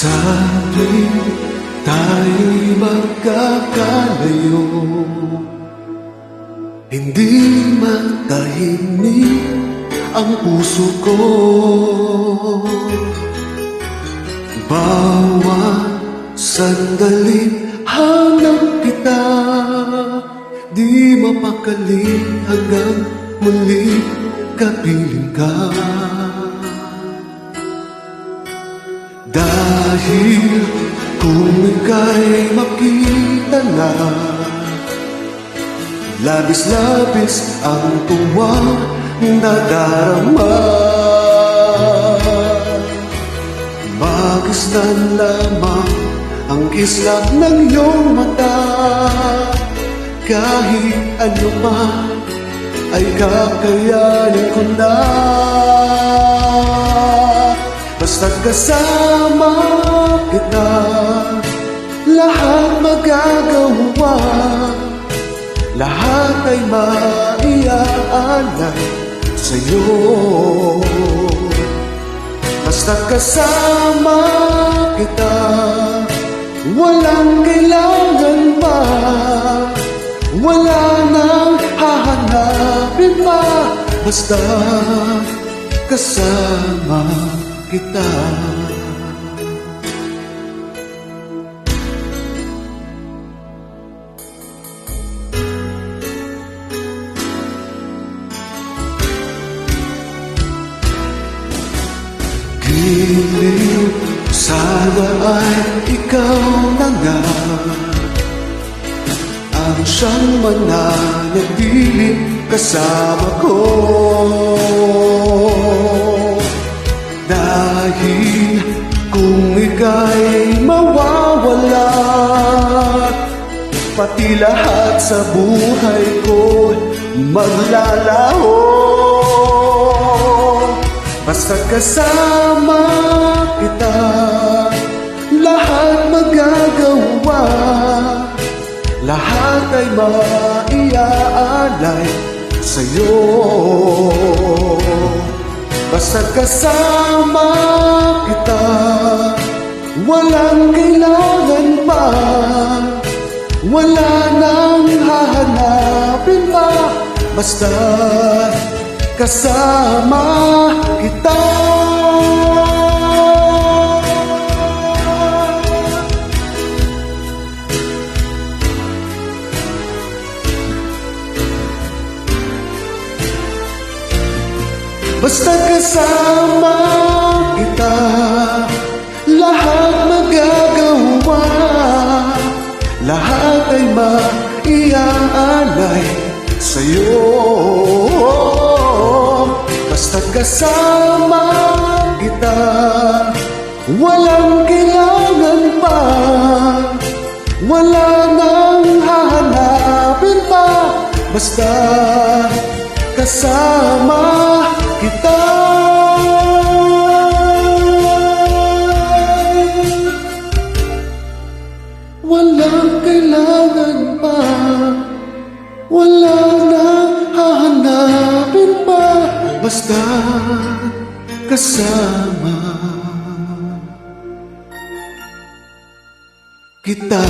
Sana'y tayo'y magkakalayo, hindi matahimik ang puso ko. Bawat sandali hanap kita, di mapakali hanggang muli kapiling ka. Dahil kung ika'y makita na, labis-labis ang tuwang nadarama. Magisnan lamang ang kislap ng iyong mata, kahit ano man ay kakayanin ko na. Basta't kasama kita, lahat magagawa, lahat ay maiaalay sa'yo. Basta't kasama kita, walang kailangan pa, wala nang hahanapin pa. Basta kasama kita. Giliw, sana ay ikaw na nga ang siyang mananatiling kasama ko. Dahil kung ika'y mawawala, pati lahat sa buhay ko maglalaho. Basta kasama kita, lahat magagawa, lahat ay maiaalay sa'yo. Basta kasama kita, walang kailangan pa, wala nang hahanapin pa. Basta kasama kita. Basta kasama kita, lahat magagawa, lahat ay maiaalay sa'yo. Basta kasama kita, walang kailangan pa, wala nang hahanapin pa. Basta kasama kita. Walang kailangan pa, wala nang hahanapin pa. Basta kasama kita.